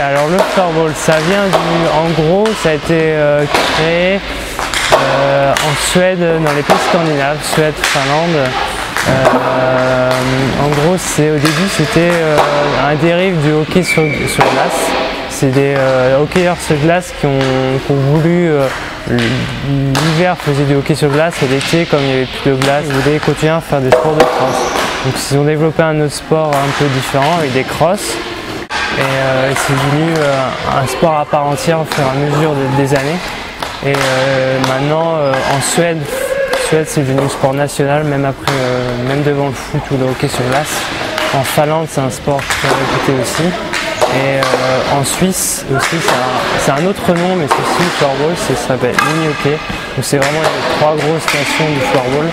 Alors le floorball, ça vient en gros, ça a été créé en Suède, dans les pays scandinaves, Suède, Finlande. En gros, au début, c'était un dérive du hockey sur glace. C'est des hockeyeurs sur glace qui ont voulu, l'hiver faisaient du hockey sur glace et l'été, comme il n'y avait plus de glace, ils voulaient continuer à faire des sports de cross. Donc ils ont développé un autre sport un peu différent avec des crosses. Et c'est devenu un sport à part entière au fur et à mesure des années. Et maintenant, en Suède, c'est devenu un sport national, même devant le foot ou le hockey sur glace. En Finlande, c'est un sport qui est réputé aussi. Et en Suisse aussi, c'est un autre nom, mais c'est aussi le floorball, ça s'appelle mini-hockey. Donc c'est vraiment les trois grosses nations du floorball.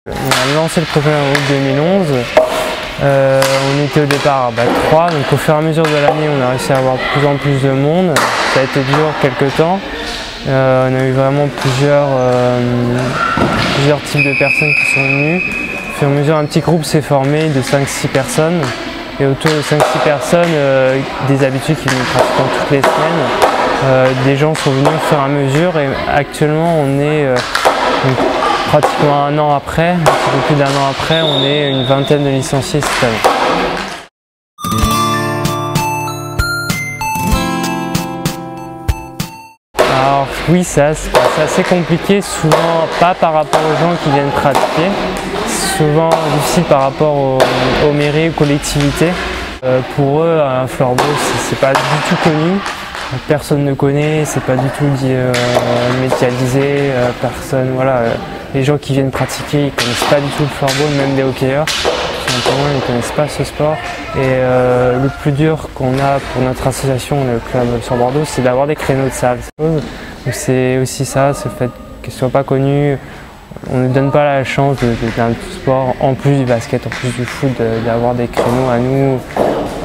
On a lancé le projet en août 2011. On était au départ 3, donc au fur et à mesure de l'année, on a réussi à avoir de plus en plus de monde. Ça a été dur quelques temps. On a eu vraiment plusieurs types de personnes qui sont venues. Au fur et à mesure, un petit groupe s'est formé de 5-6 personnes. Et autour de 5-6 personnes, des habitués qui venaient pratiquement toutes les semaines. Des gens sont venus au fur et à mesure. Et actuellement, on est pratiquement un an après, un petit peu plus d'un an après, on est une vingtaine de licenciés cette année. Alors oui, c'est assez compliqué, souvent pas par rapport aux gens qui viennent pratiquer, souvent difficile par rapport aux mairies, aux collectivités. Pour eux, un floorball, c'est pas du tout connu. Personne ne connaît, c'est pas du tout médiatisé, les gens qui viennent pratiquer, ils connaissent pas du tout le floorball, même des hockeyeurs, tout simplement, ils ne connaissent pas ce sport. Et le plus dur qu'on a pour notre association, le club sur Bordeaux, c'est d'avoir des créneaux de salle. Donc c'est aussi ça, c'est le fait qu'ils ne soient pas connus. On ne donne pas la chance d'un sport, en plus du basket, en plus du foot, d'avoir des créneaux à nous.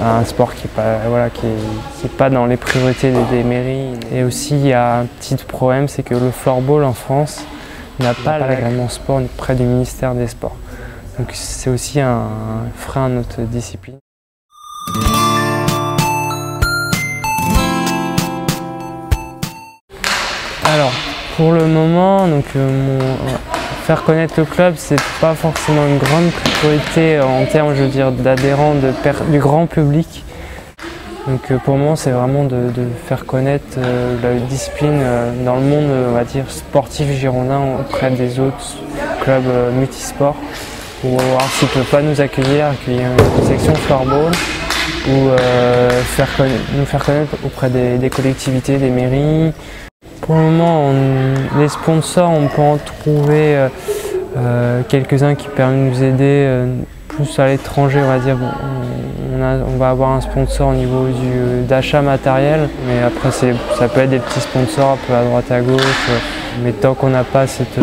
Un sport qui n'est pas dans les priorités des mairies. Et aussi, il y a un petit problème, c'est que le floorball en France n'a pas l'agrément sport près du ministère des Sports. Donc c'est aussi un frein à notre discipline. Alors, pour le moment, faire connaître le club, c'est pas forcément une grande priorité en termes, je veux dire, d'adhérents du grand public. Donc pour le moment, c'est vraiment de faire connaître la discipline dans le monde, on va dire, sportif girondin auprès des autres clubs multisports, pour voir s'ils ne peuvent pas nous accueillir une section floorball, ou nous faire connaître auprès des collectivités, des mairies. Pour le moment, les sponsors, on peut en trouver quelques-uns qui permettent de nous aider, plus à l'étranger, on va dire. On va avoir un sponsor au niveau d'achat matériel, mais après ça peut être des petits sponsors un peu à droite à gauche. Mais tant qu'on n'a pas cette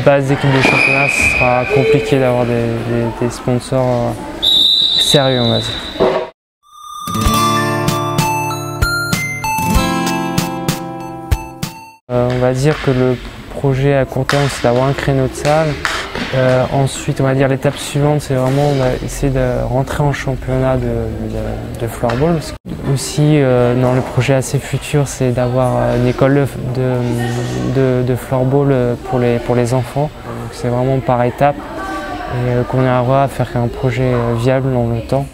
base d'équipe de championnat, ce sera compliqué d'avoir des sponsors sérieux, on va dire. On va dire que le projet à court terme, c'est d'avoir un créneau de salle. Ensuite, on va dire l'étape suivante, c'est vraiment essayer de rentrer en championnat de floorball. Aussi, dans le projet assez futur, c'est d'avoir une école de floorball pour les enfants. C'est vraiment par étapes et qu'on arrivera à faire un projet viable dans le temps.